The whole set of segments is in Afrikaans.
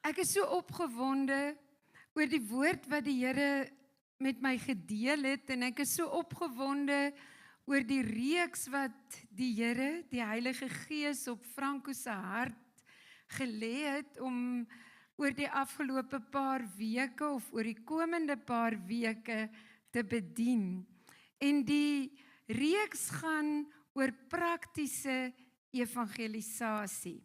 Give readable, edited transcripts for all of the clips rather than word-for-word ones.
Ek is so opgewonde oor die woord wat die Here met my gedeel het en ek is so opgewonde oor die reeks wat die Here, die Heilige Gees op Franco se hart gelê het om oor die afgelope paar weke of oor die komende paar weke te bedien. En die reeks gaan oor praktiese evangelisasie.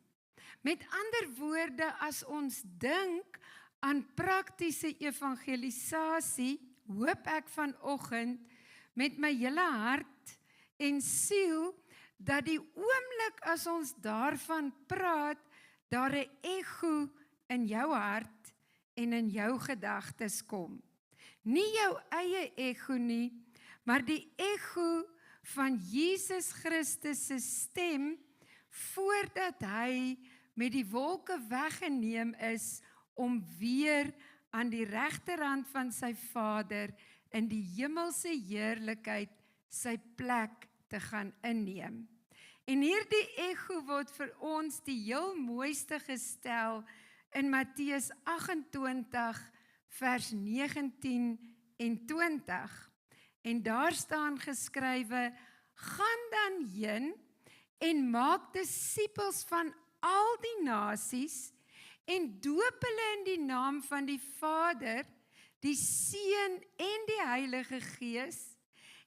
Met ander woorde, as ons dink aan praktiese evangelisasie, hoop ek vanoggend met my hele hart en siel, dat die oomblik as ons daarvan praat, daar 'n ego in jou hart en in jou gedagtes kom. Nie jou eie ego nie, maar die ego van Jesus Christus se stem, voordat hy met die wolke weggeneem is, om weer aan die regterhand van sy Vader in die hemelse heerlikheid sy plek te gaan inneem. En hierdie ego word vir ons die heel mooiste gestel in Matteus 28 vers 19 en 20. En daar staan geskrywe: gaan dan heen en maak disippels van al die nasies en doop hulle in die naam van die Vader, die Seun en die Heilige Gees,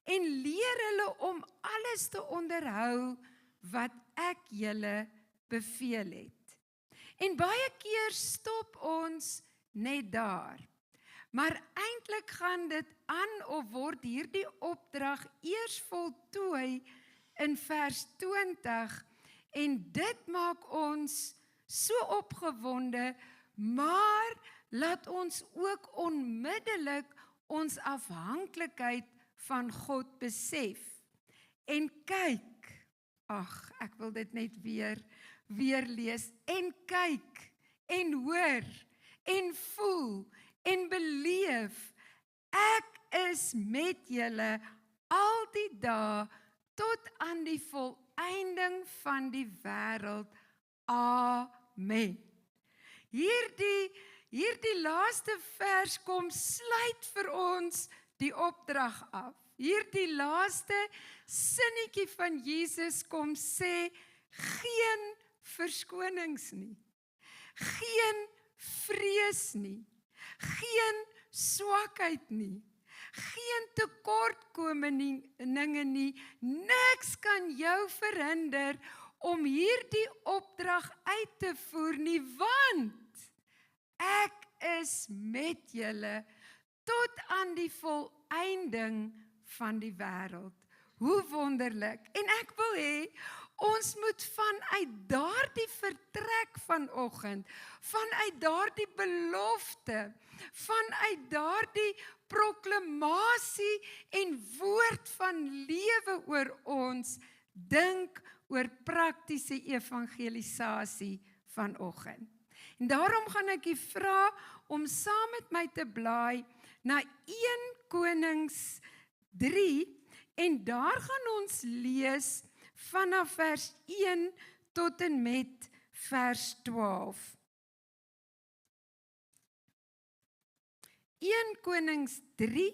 en leer hulle om alles te onderhou wat ek julle beveel het. En baie keer stop ons net daar. Maar eintlik gaan dit aan of word hierdie opdrag eers voltooi in vers 20 en dit maak ons so opgewonde, maar laat ons ook onmiddellik ons afhanklikheid van God besef. En kyk, ek wil dit net weer lees, en kyk, en hoor, en voel, en beleef, ek is met julle al die dae tot aan die volëinding van die wêreld. Amen. Hierdie laaste vers kom sluit vir ons die opdrag af. Hierdie laaste sinnetjie van Jesus kom sê, geen verskonings nie, geen vrees nie, geen swakheid nie, geen tekortkominge nie, niks kan jou verhinder om hierdie opdrag uit te voer nie, want ek is met julle tot aan die volëinding van die wêreld. Hoe wonderlik. En ek wil hê, ons moet vanuit daardie vertrek vanoggend, vanuit daardie belofte, vanuit daardie proklamasie en woord van lewe oor ons, dink oor praktiese evangelisasie vanoggend. En daarom gaan ek u vra om saam met my te blaai na 1 Konings 3 en daar gaan ons lees vanaf vers 1 tot en met vers 12. 1 Konings 3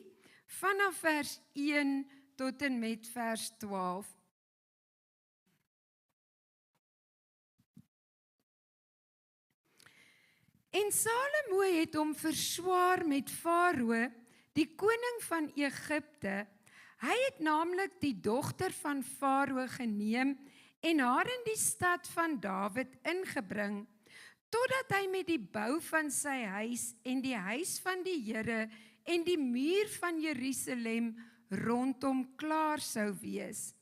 vanaf vers 1 tot en met vers 12. En Salomo het hom verswaar met Farao, die koning van Egipte. Hy het naamlik die dogter van Farao geneem en haar in die stad van Dawid ingebring, totdat hy met die bou van sy huis en die huis van die Here en die muur van Jerusalem rondom klaar sou wees.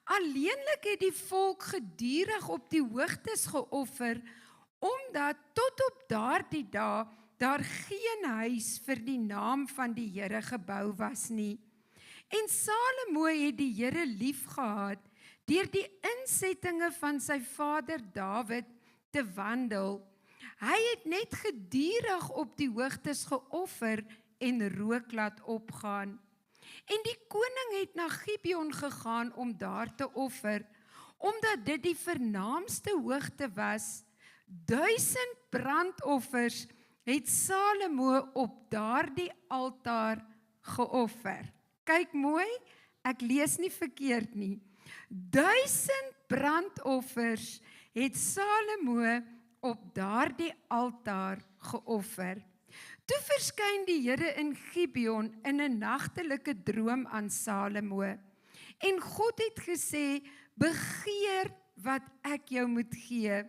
Alleenlik het die volk gedurig op die hoogtes geoffer, omdat tot op daardie dae daar geen huis vir die naam van die Here gebou was nie. En Salomo het die Here liefgehad deur die insettinge van sy vader Dawid te wandel. Hy het net gedurig op die hoogtes geoffer en rook laat opgaan. En die koning het na Gibeon gegaan om daar te offer, omdat dit die vernaamste hoogte was 1000 brandoffers het Salomo op daardie altaar geoffer. Kyk mooi, ek lees nie verkeerd nie. 1000 brandoffers het Salomo op daardie altaar geoffer. Toe verskyn die Here in Gibeon in 'n nagtelike droom aan Salomo. En God het gesê, begeer wat ek jou moet gee.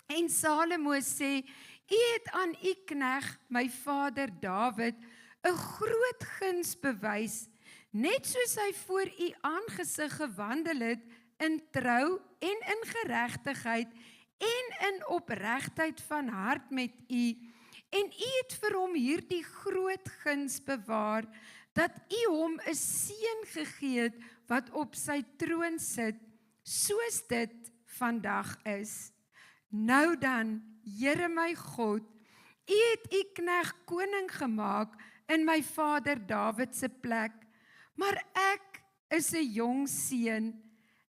En Salomo sê, U het aan U knegt, my vader Dawid, 'n groot guns bewys, net soos hy voor U aangesig gewandel het, in trou en in geregtigheid en in opregtheid van hart met U. En U het vir hom hierdie groot guns bewaar, dat U hom 'n seun gegee het, wat op sy troon sit, soos dit vandag is. Nou dan, Here my God, U het U knegt koning gemaak in my vader Dawid se plek, maar ek is 'n jong seun.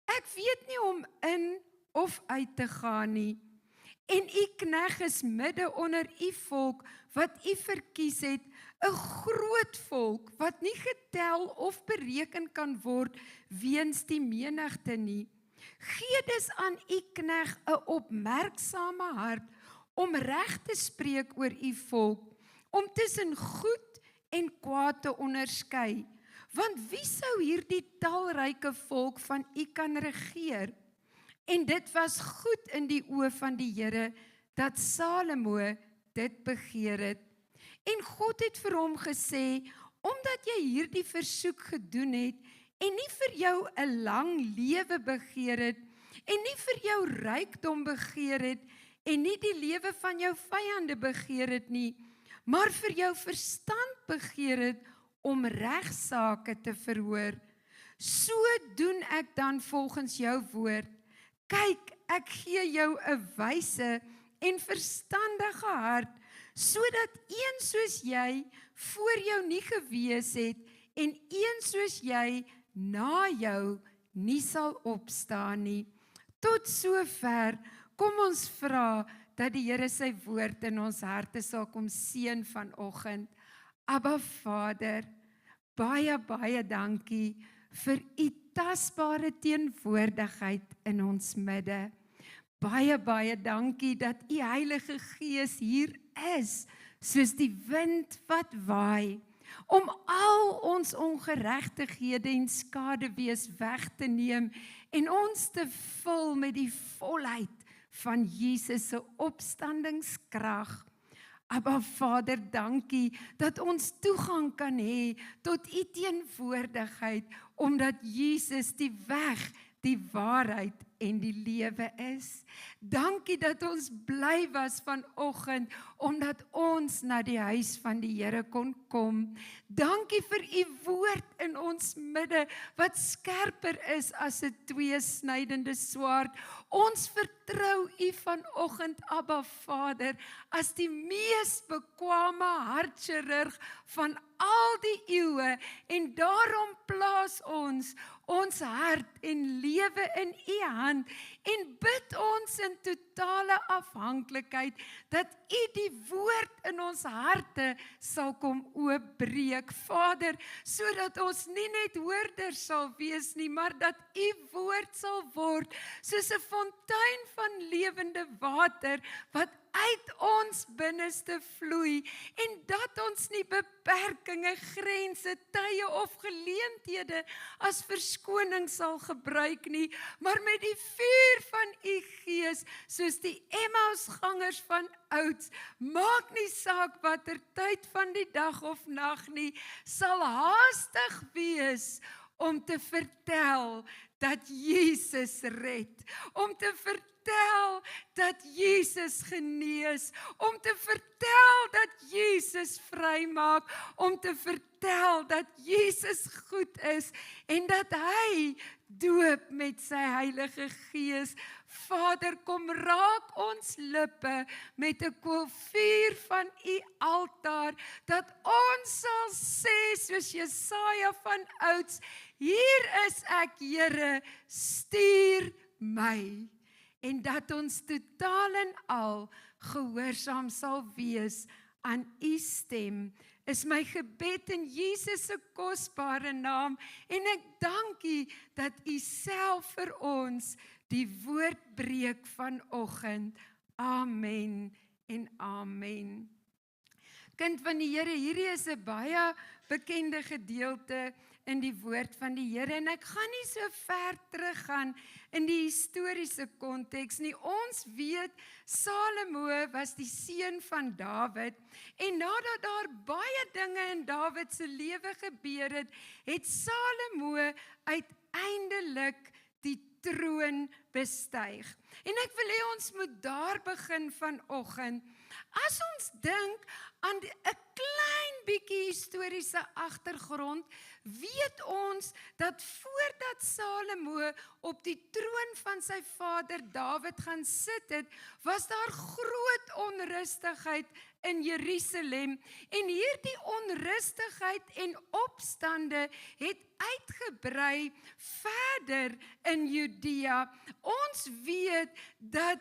Ek weet nie om in of uit te gaan nie. En U knegt is midde onder U volk wat U verkies het, 'n groot volk wat nie getel of bereken kan word weens die menigte nie. Gee dus aan U knegt 'n opmerksame hart om reg te spreek oor U volk, om tussen goed en kwaad te onderskei. Want wie sou hierdie talryke volk van U kan regeer? En dit was goed in die oë van die Here, dat Salomo dit begeer het. En God het vir hom gesê, omdat jy hierdie versoek gedoen het, en nie vir jou 'n lang lewe begeer het, en nie vir jou rykdom begeer het, en nie die lewe van jou vyande begeer het nie, maar vir jou verstand begeer het, om regsaake te verhoor. So doen ek dan volgens jou woord. Kyk, ek gee jou 'n wyse en verstandige hart, sodat een soos jy voor jou nie gewees het, en een soos jy na jou nie sal opstaan nie. Tot sover, kom ons vra dat die Here sy woord in ons harte sal kom seën vanoggend. Abba Vader, baie dankie vir U tasbare teenwoordigheid in ons midde. Baie dankie dat U Heilige Gees hier is, soos die wind wat waai, om al ons ongeregtighede en skaduwees weg te neem en ons te vul met die volheid van Jesus se opstandingskrag. Abba Vader, dankie dat ons toegang kan hê tot U teenwoordigheid, omdat Jesus die weg, die waarheid en die lewe is. Dankie dat ons bly was vanoggend, omdat ons na die huis van die Here kon kom. Dankie vir U woord in ons midde, wat skerper is as 'n tweesnydende swaard. Ons vertrou U vanoggend, Abba Vader, as die mees bekwame hartchirurg van al die eeue, en daarom plaas ons hart en lewe in U hand, en bid ons in totale afhanklikheid, dat U die woord in ons harte sal kom oopbreek, Vader, sodat ons nie net hoorders sal wees nie, maar dat U woord sal word, soos 'n fontein van lewende water, wat uit ons binneste vloei, en dat ons nie beperkinge, grense, tye of geleenthede as verskoning sal gebruik nie, maar met die vuur van U Gees, soos die Emmausgangers van ouds, maak nie saak watter tyd van die dag of nag nie, sal haastig wees om te vertel dat Jesus red, om te vertel dat Jesus genees, om te vertel dat Jesus vrymaak, om te vertel dat Jesus goed is, en dat hy doop met sy Heilige Gees. Vader, kom raak ons lippe met 'n koelvuur van U altaar, dat ons sal sê, soos Jesaja van ouds, hier is ek, Here, stuur my. en dat ons totaal en al gehoorsaam sal wees aan u stem, is my gebed in Jesus se kosbare naam, en ek dank u dat u self vir ons die woord breek vanoggend. Amen en amen. Kind van die Here, hierdie is 'n baie bekende gedeelte in die woord van die Here, en ek gaan nie so ver teruggaan in die historiese konteks nie. Ons weet, Salomo was die seun van Dawid, en nadat daar baie dinge in Dawid se lewe gebeur het, het Salomo uiteindelik die troon bestyg. En ek wil hê ons moet daar begin vanoggend. As ons dink aan 'n klein bietjie historiese agtergrond, weet ons dat voordat Salomo op die troon van sy vader Dawid gaan sit het, was daar groot onrustigheid in Jerusalem, en hierdie onrustigheid en opstande het uitgebrei verder in Judea. Ons weet dat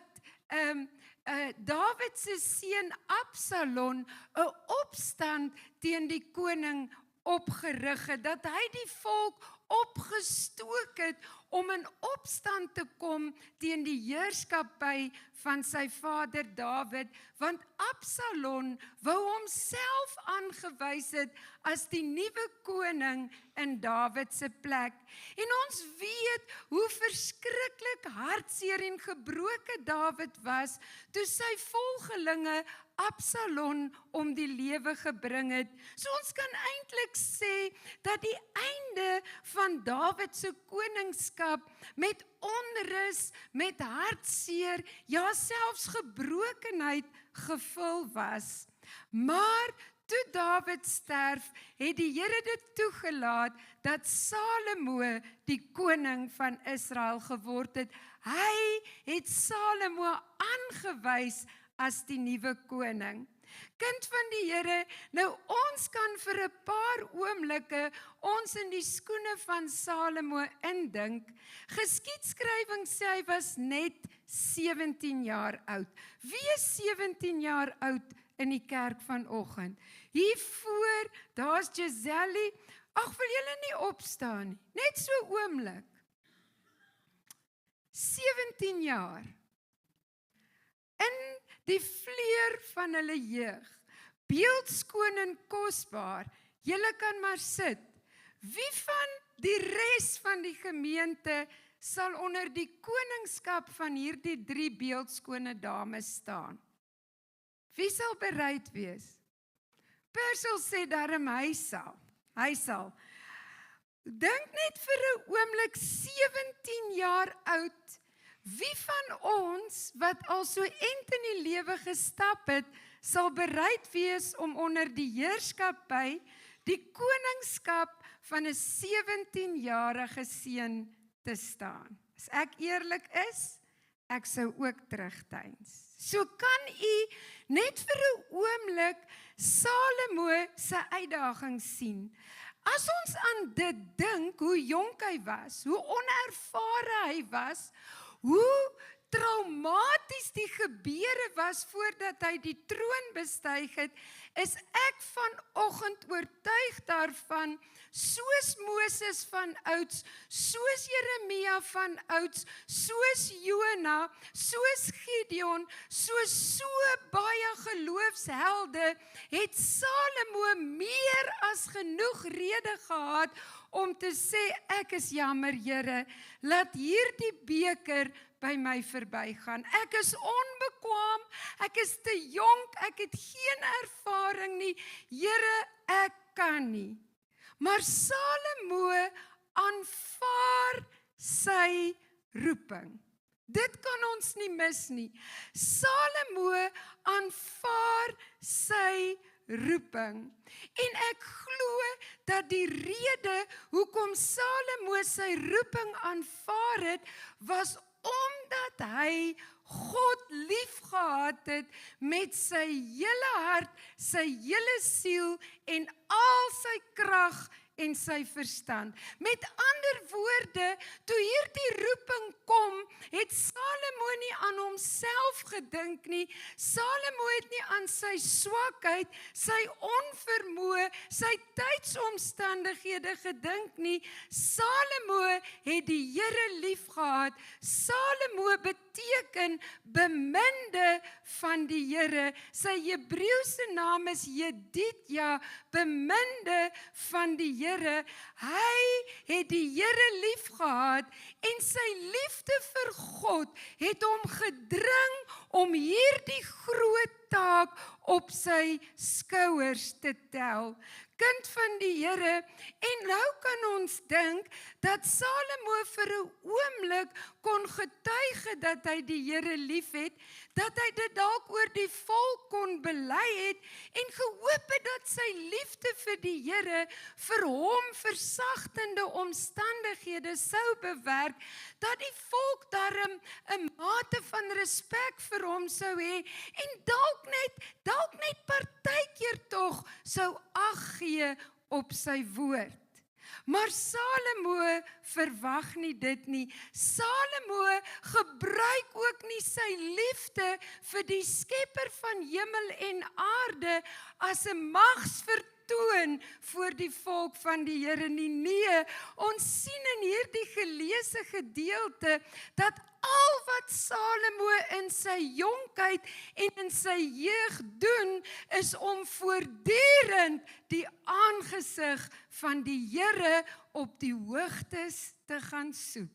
Dawid se seun Absalom 'n opstand teen die koning opgerig het, dat hy die volk opgestook het om in opstand te kom teen die heerskappy van sy vader Dawid, want Absalom wou homself aangewys het as die nuwe koning in Dawid se plek. En ons weet hoe verskriklik hartseer en gebroke Dawid was toe sy volgelinge Absalom om die lewe gebring het. So ons kan eintlik sê dat die einde van Dawid se koningskap met onrus, met hartseer, ja selfs gebrokenheid gevul was. Maar toe Dawid sterf, het die Here dit toegelaat dat Salomo die koning van Israel geword het. Hy het Salomo aangewys as die nuwe koning. Kind van die Here, nou ons kan vir 'n paar oomblikke ons in die skoene van Salomo indink. Geskiedskrywing sê hy was net 17 jaar oud. Wie is 17 jaar oud in die kerk vanoggend? Hiervoor, daar's Giselle. Ag, wil julle nie opstaan nie? Net so oomblik. 17 jaar. In die vleur van hulle jeug, beeldskoon en kosbaar, julle kan maar sit. Wie van die res van die gemeente sal onder die koningskap van hierdie 3 beeldskone dames staan? Wie sal bereid wees? Persel sê daarom hy sal. Dink net vir 'n oomblik, 17 jaar oud. Wie van ons wat al so ent in die lewe gestap het, sal bereid wees om onder die heerskappy, die koningskap van 'n 17-jarige seun te staan? As ek eerlik is, ek sou ook terugdeins. So kan u net vir 'n oomblik Salomo se uitdaging sien. As ons aan dit dink, hoe jonk hy was, hoe onervare hy was, hoe traumaties die gebeure was voordat hy die troon bestyg het, is ek vanoggend oortuig daarvan, soos Moses van ouds, soos Jeremia van ouds, soos Jona, soos Gideon, so baie geloofshelde, het Salomo meer as genoeg rede gehad om te sê, ek is jammer Here, laat hierdie beker by my verbygaan. Ek is onbekwaam, ek is te jonk, ek het geen ervaring nie. Here, ek kan nie. Maar Salomo aanvaar sy roeping. Dit kan ons nie mis nie. Salomo aanvaar sy roeping. En ek glo dat die rede hoekom Salomo sy roeping aanvaar het, was omdat hy God liefgehad het met sy hele hart, sy hele siel en al sy krag en sy verstand. Met ander woorde, toe hierdie roeping kom, het Salomo nie aan homself gedink nie. Salomo het nie aan sy swakheid, sy onvermoë, sy tydsomstandighede gedink nie. Salomo het die Here liefgehad. Salomo beteken beminde van die Here. Sy Hebreëse naam is Jedidja, beminde van die Here. Hy het die Here liefgehad en sy liefde vir God het hom gedring om hierdie groot taak op sy skouers te tel. Kind van die Here, en nou kan ons dink dat Salomo vir 'n oomblik kon getuig dat hy die Here liefhet, dat hy dit dalk oor die volk kon bely het en gehoop het dat sy liefde vir die Here vir hom versagtende omstandighede sou bewerk, dat die volk darm 'n mate van respek vir hom sou hê en dalk net partykeer tog sou ag gee op sy woord. Maar Salomo verwag nie dit nie. Salomo gebruik ook nie sy liefde vir die Skepper van hemel en aarde as 'n magsvertoon voor die volk van die Here nie. Nee, ons sien in hierdie geleesde gedeelte dat al wat Salomo in sy jonkheid en in sy jeug doen, is om voortdurend die aangesig van die Here op die hoogtes te gaan soek.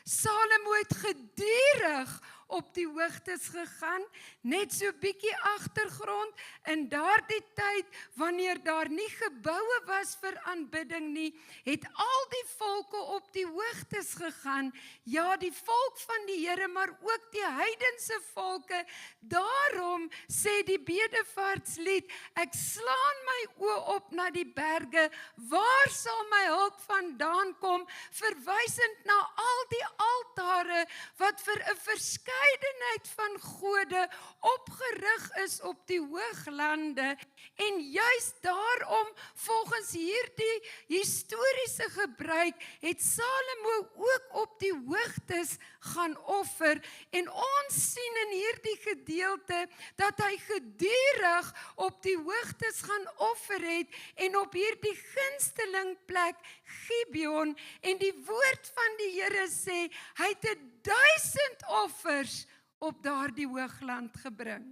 Salomo het gedurig op die hoogtes gegaan, net so bietjie agtergrond. In daardie tyd, wanneer daar nie geboue was vir aanbidding nie, het al die volke op die hoogtes gegaan. Ja, die volk van die Here, maar ook die heidense volke. Daarom sê die bedevaartslied, ek slaan my oë op na die berge, waar sal my hulp vandaan kom, verwysend na al die altare wat vir 'n verskeidenheid van gode opgerig is op die hooglande. En juis daarom, volgens hierdie historiese gebruik, het Salomo ook op die hoogtes gaan offer. En ons sien in hierdie gedeelte dat hy gedurig op die hoogtes gaan offer het en op hierdie gunsteling plek Gibeon. En die woord van die Here sê, hy het 1000 offers op daardie hoogland gebring.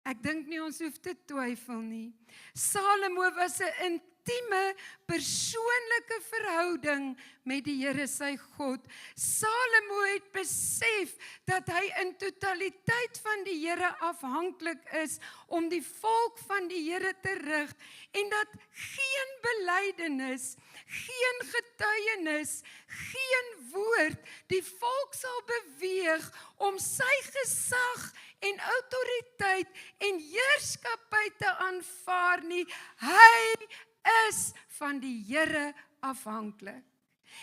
Ek dink nie ons hoef te twyfel nie. Salomo was 'n intieme, persoonlike verhouding met die Here sy God. Salomo het besef dat hy in totaliteit van die Here afhanklik is om die volk van die Here te rig en dat geen belydenis, geen getuienis, geen woord die volk sal beweeg om sy gesag en autoriteit en heerskappy te aanvaar nie. Hy is van die Here afhanklik.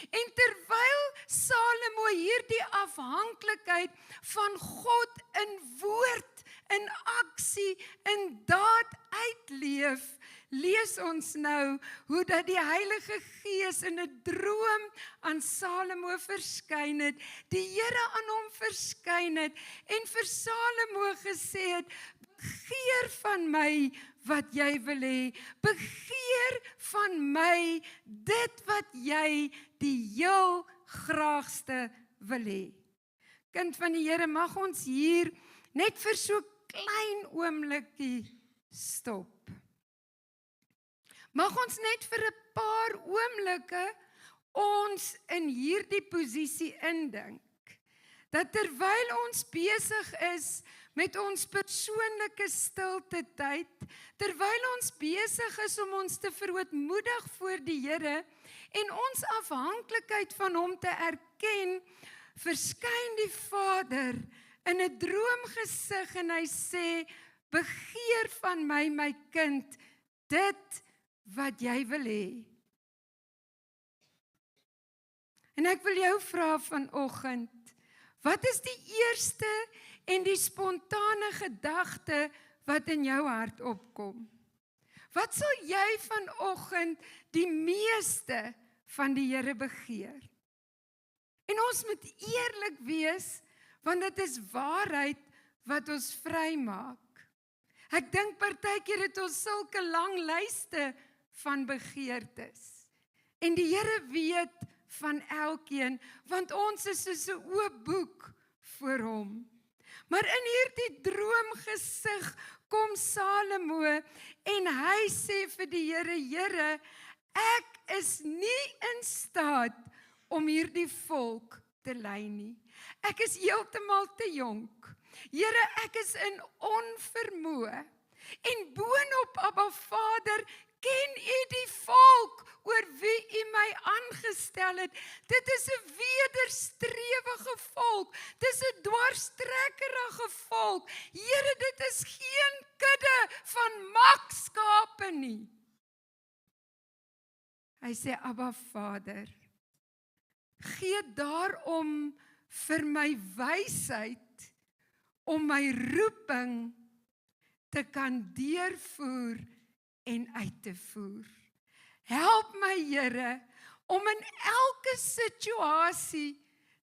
En terwyl Salomo hierdie afhanklikheid van God in woord, in aksie, in daad uitleef, lees ons nou hoe dat die Heilige Gees in 'n droom aan Salomo verskyn het, die Here aan hom verskyn het en vir Salomo gesê het, begeer van my wat jy wil hê, begeer van my dit wat jy die heel graagste wil hê. Kind van die Here, mag ons hier net vir so klein oombliekie stop. Mag ons net vir 'n paar oomblikke ons in hierdie posisie indink, dat terwyl ons besig is met ons persoonlike stilte tyd, terwyl ons besig is om ons te verootmoedig voor die Here en ons afhanklikheid van hom te erken, verskyn die Vader in 'n droomgesig en hy sê, begeer van my, my kind, dit wat jy wil hê. En ek wil jou vra vanoggend, wat is die eerste en die spontane gedagte wat in jou hart opkom? Wat sal jy vanoggend die meeste van die Here begeer? En ons moet eerlik wees, want dit is waarheid wat ons vrymaak. Ek dink partykeer het ons sulke lang lyste van begeertes. En die Here weet van elkeen, want ons is soos 'n oop boek voor hom. Maar in hierdie droomgesig kom Salomo en hy sê vir die Here, Here, ek is nie in staat om hierdie volk te lei nie. Ek is heeltemal te jonk. Here, ek is in onvermoë. En boonop, Abba Vader, ken U die volk oor wie U my aangestel het. Dit is 'n wederstrewige volk. Dit is 'n dwarstrekkerige volk. Here, dit is geen kudde van makskape nie. Hy sê, Abba Vader, gee daarom vir my wysheid om my roeping te kan deurvoer en uit te voer. Help my, Here, om in elke situasie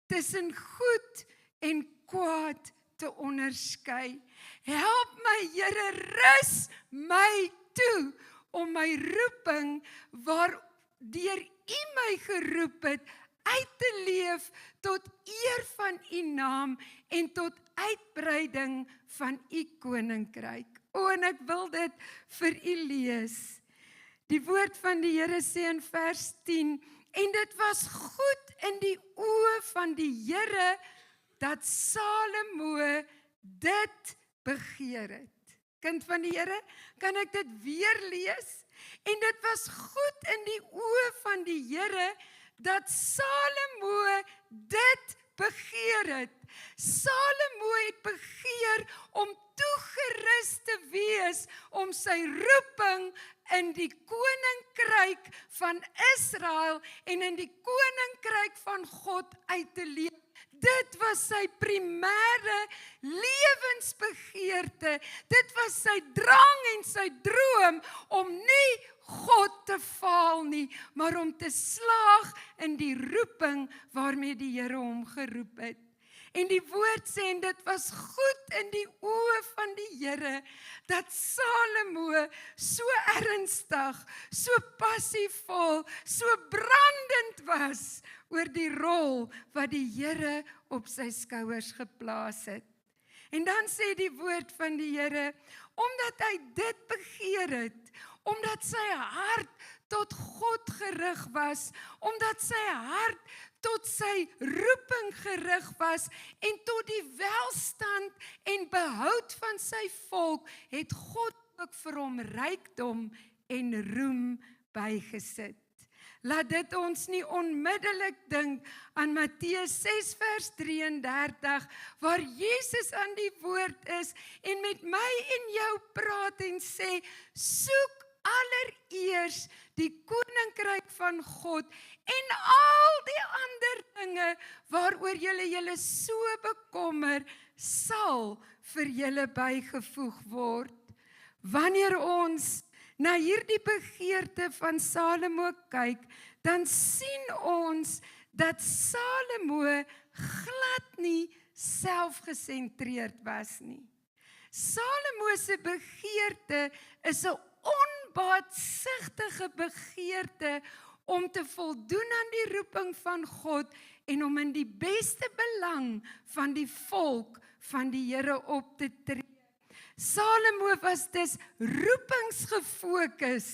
tussen goed en kwaad te onderskei. Help my, Here, rus my toe om my roeping waardeur U my geroep het, uit te leef tot eer van U naam en tot uitbreiding van U koninkryk. En ek wil dit vir U lees. Die woord van die Here sê in vers 10, en dit was goed in die oë van die Here dat Salomo dit begeer het. Kind van die Here, kan ek dit weer lees? En dit was goed in die oë van die Here dat Salomo dit begeer het. Salomo het begeer om toegerus te wees om sy roeping in die koninkryk van Israel en in die koninkryk van God uit te leef. Dit was sy primêre lewensbegeerte. Dit was sy drang en sy droom om nie God te faal nie, maar om te slaag in die roeping waarmee die Here hom geroep het. En die woord sê, en dit was goed in die oë van die Here, dat Salomo so ernstig, so passievol, so brandend was oor die rol wat die Here op sy skouers geplaas het. En dan sê die woord van die Here, omdat hy dit begeer het, omdat sy hart tot God gerig was, omdat sy hart tot sy roeping gerig was en tot die welstand en behoud van sy volk, het God ook vir hom rykdom en roem bygesit. Laat dit ons nie onmiddellik dink aan Matteus 6 vers 33, waar Jesus aan die woord is en met my en jou praat en sê, soek allereers die koninkryk van God en al die ander dinge waaroor julle so bekommer, sal vir julle bygevoeg word. Wanneer ons na hierdie begeerte van Salomo kyk, dan sien ons dat Salomo glad nie selfgesentreerd was nie. Salomo se begeerte is 'n onbaatsigtige begeerte om te voldoen aan die roeping van God en om in die beste belang van die volk van die Here op te tree. Salomo was dus roepingsgefokus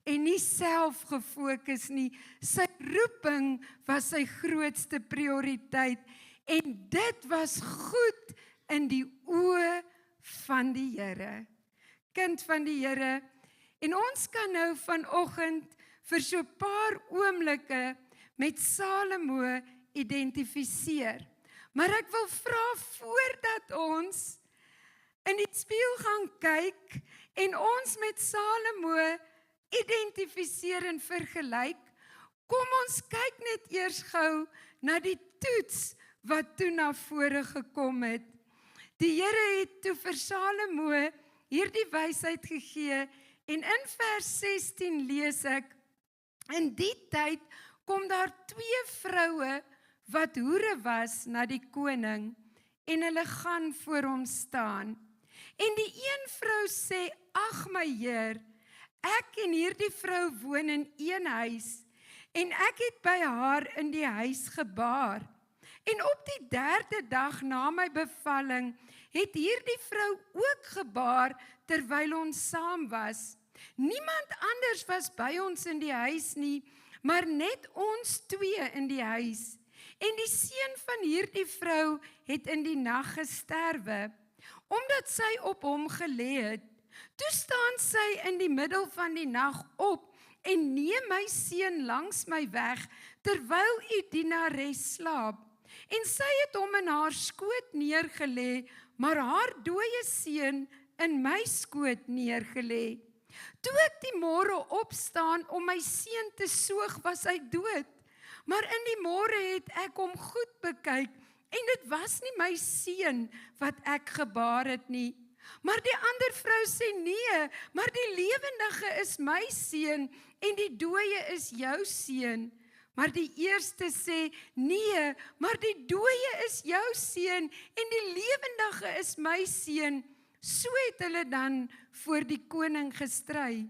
en nie selfgefokus nie. Sy roeping was sy grootste prioriteit en dit was goed in die oë van die Here. Kind van die Here, en ons kan nou vanoggend vir so 'n paar oomblikke met Salomo identifiseer. Maar ek wil vra voordat ons in die spieël gaan kyk en ons met Salomo identifiseer en vergelyk, kom ons kyk net eers gou na die toets wat toe na vore gekom het. Die Here het toe vir Salomo hierdie wysheid gegee En in vers 16 lees ek, in die tyd kom daar 2 vroue wat hoere was na die koning, en hulle gaan voor hom staan. En die een vrou sê, ag my Heer, ek en hierdie vrou woon in een huis, en ek het by haar in die huis gebaar. En op die 3de dag na my bevalling, het hierdie vrou ook gebaar, terwyl ons saam was. Niemand anders was by ons in die huis nie, maar net ons 2 in die huis. En die seun van hierdie vrou het in die nag gesterwe, omdat sy op hom gelê het. Toe staan sy in die middel van die nag op, en neem my seun langs my weg, terwyl u dienares slaap. En sy het hom in haar skoot neergelê, maar haar dooie seun in my skoot neergelê. Toe ek die môre opstaan om my seun te soog, was hy dood. Maar in die môre het ek hom goed bekyk, en dit was nie my seun wat ek gebaar het nie. Maar die ander vrou sê, nee, maar die lewendige is my seun, en die dooie is jou seun. Maar die eerste sê, nee, maar die dooie is jou seun, en die lewendige is my seun. So het hulle dan voor die koning gestry.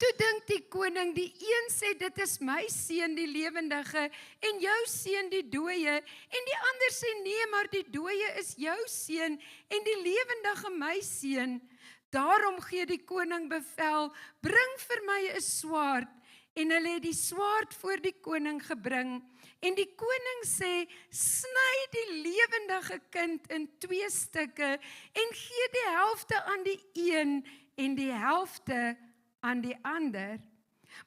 Toe dink die koning, die een sê, dit is my seun die lewendige, en jou seun die dooie, en die ander sê, nee, maar die dooie is jou seun, en die lewendige my seun. Daarom gee die koning bevel, bring vir my 'n swaard, en hulle het die swaard voor die koning gebring, en die koning sê, sny die lewendige kind in 2 stukke, en gee die helfte aan die een, en die helfte aan die ander.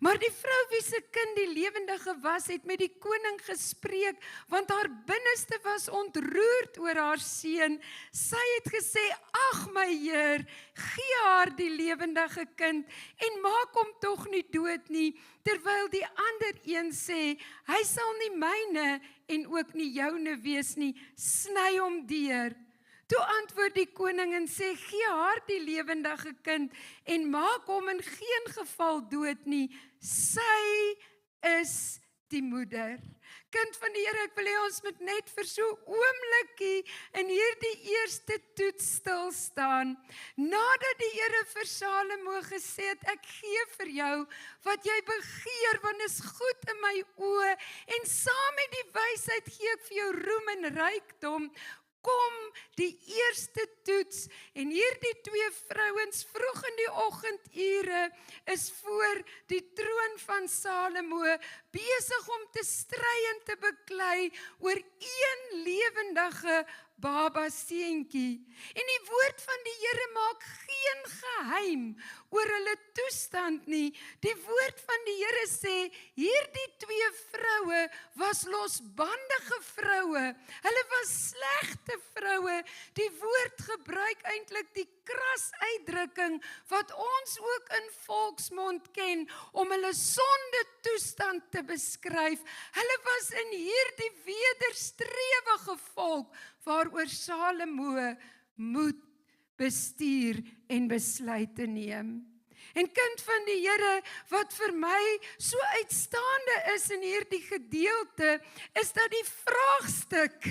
Maar die vrou wie se kind die lewendige was, het met die koning gespreek, want haar binneste was ontroerd oor haar seun. Sy het gesê, ag my Heer, gee haar die lewendige kind, en maak hom tog nie dood nie, terwyl die ander een sê, hy sal nie myne, en ook nie joune wees nie, sny hom deur. Toe antwoord die koning en sê, gee haar die lewendige kind, en maak hom in geen geval dood nie, sy is die moeder. Kind van die Here, ek wil hê ons moet net vir so 'n oombliekie in hierdie eerste toets stil staan. Nadat die Here vir Salomo gesê het, ek gee vir jou wat jy begeer, want is goed in my oë, en saam met die wysheid gee ek vir jou roem en rykdom. Kom die eerste toets, en hierdie 2 vrouens vroeg in die oggendure is voor die troon van Salomo besig om te stry en te beklei oor een lewendige baba seentjie. En die woord van die Here maak geen geheim oor hulle toestand nie. Die woord van die Here sê, hierdie 2 vroue was losbandige vroue. Hulle was slegte vroue. Die woord gebruik eintlik die kras uitdrukking wat ons ook in volksmond ken om hulle sonde toestand te beskryf. Hulle was in hierdie wederstrewige volk waaroor Salomo moet bestuur en besluite neem. En kind van die Here, wat vir my so uitstaande is in hierdie gedeelte, is dat die vraagstuk,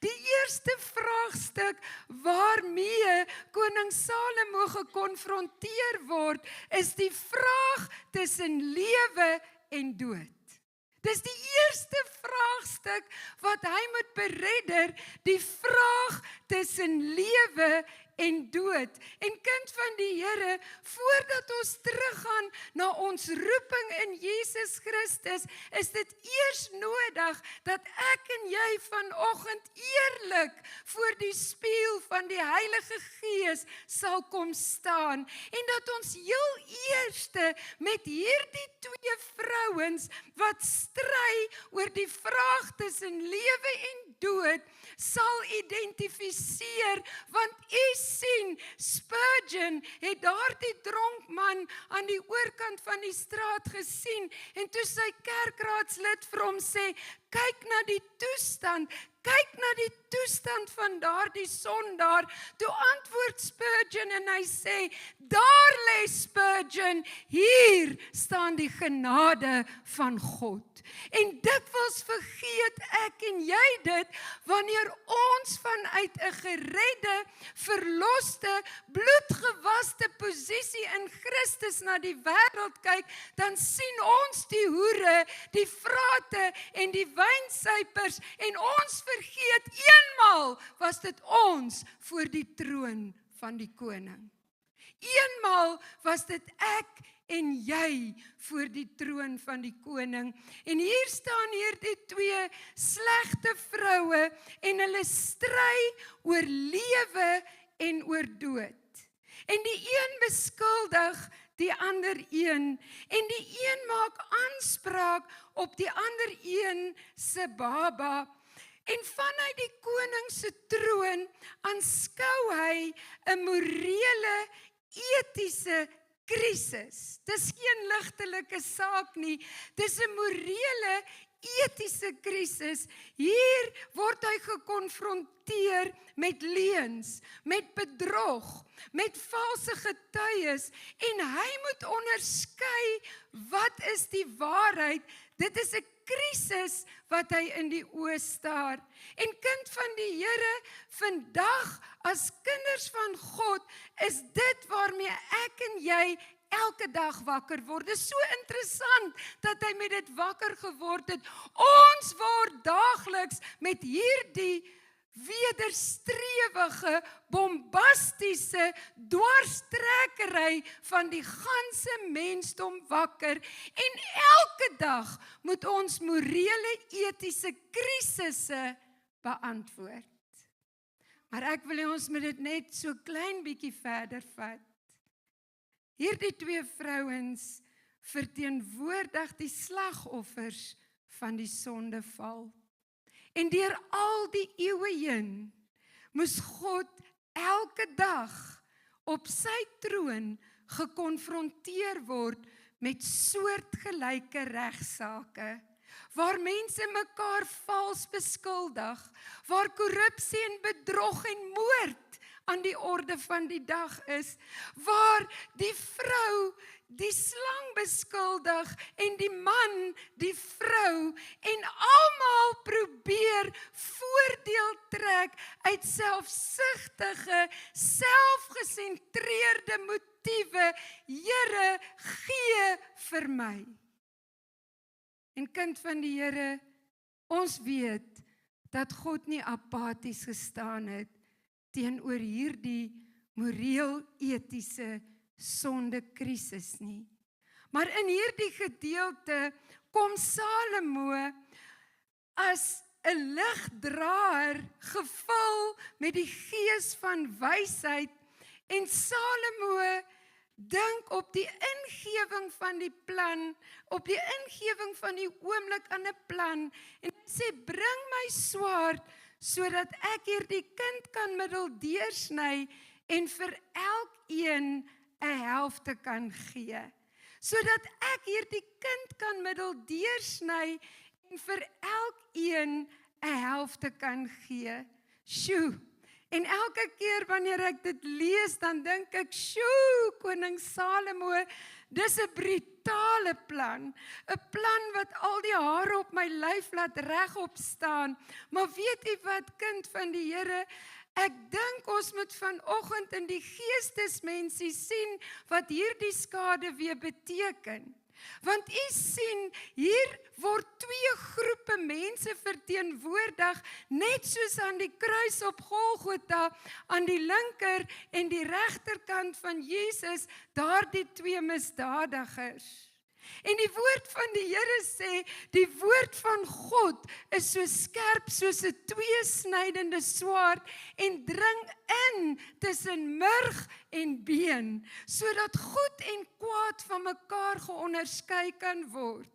die eerste vraagstuk waarmee koning Salomo gekonfronteer word, is die vraag tussen lewe en dood. Dis die eerste vraagstuk wat hy moet beredder, die vraag tussen lewe en dood. En kind van die Here, voordat ons teruggaan na ons roeping in Jesus Christus, is dit eers nodig dat ek en jy vanoggend eerlik voor die spieël van die Heilige Gees sal kom staan, en dat ons heel eerste met hierdie 2 vrouens wat stry oor die vraag tussen lewe en dood, sal identifiseer, want u sien, Spurgeon het daardie dronkman aan die oorkant van die straat gesien, en toe sy kerkraadslid vir hom sê, kyk na die toestand, kyk na die toestand van daardie sondaar. Toe antwoord Spurgeon en hy sê, daar lê Spurgeon, hier staan die genade van God. En dikwels vergeet ek en jy dit, wanneer ons vanuit 'n geredde, verloste, bloedgewaste posisie in Christus na die wêreld kyk, dan sien ons die hoere, die vrate en die wynsuipers, en ons vergeet eenmaal was dit ons voor die troon van die koning. Eenmaal was dit ek en jy voor die troon van die koning. En hier staan hierdie twee slegte vroue en hulle stry oor lewe en oor dood. En die een beskuldig die ander een en die een maak aanspraak op die ander een se baba. En vanuit die koning se troon aanskou hy 'n morele, etiese krisis. Dis geen ligtelike saak nie. Dis 'n morele, etiese krisis. Hier word hy gekonfronteer met leuns, met bedrog, met valse getuies en hy moet onderskei wat is die waarheid. Dit is 'n krisis wat hy in die oë staar. En kind van die Here, vandag as kinders van God, is dit waarmee ek en jy elke dag wakker word. Dit is so interessant dat hy met dit wakker geword het. Ons word daagliks met hierdie wederstrewige, bombastiese dwarstrekkery van die ganse mensdom wakker. En elke dag moet ons morele, etiese krisisse beantwoord. Maar ek wil hê ons moet dit net so klein bietjie verder vat. Hierdie twee vrouens verteenwoordig die slagoffers van die sondeval. En deur al die eeue heen moes God elke dag op sy troon gekonfronteer word met soortgelyke regsaake, waar mense mekaar vals beskuldig, waar korrupsie en bedrog en moord aan die orde van die dag is, waar die vrou die slang beskuldig en die man die vrou en almal probeer voordeel trek uit selfsugtige, selfgesentreerde motiewe. Here, gee vir my. En kind van die Here, ons weet dat God nie apaties gestaan het teenoor hierdie moreel-etiese sondekrisis nie. Maar in hierdie gedeelte kom Salomo as 'n ligdraer gevul met die gees van wysheid en Salomo dink op die ingewing van die plan, op die ingewing van die oomblik aan 'n plan en hy sê, bring my swaard sodat ek hierdie kind kan middeldeursny en vir elkeen 'n helfte kan gee. Sodat ek hierdie kind kan middeldeursny en vir elkeen 'n helfte kan gee. Sjoe! En elke keer wanneer ek dit lees, dan dink ek, sjoe, koning Salomo, dis 'n brutale plan. 'n Plan wat al die hare op my lyf laat regop staan. Maar weet u wat, kind van die Here, ek dink ons moet vanoggend in die geestesmensie sien wat hierdie skade weer beteken. Want u sien, hier word twee groepe mense verteenwoordig, net soos aan die kruis op Golgotha, aan die linker en die regterkant van Jesus, daardie twee misdadigers. En die woord van die Here sê, die woord van God is so skerp soos 'n tweesnydende swaard en dring in tussen murg en been, sodat goed en kwaad van mekaar geonderskei kan word.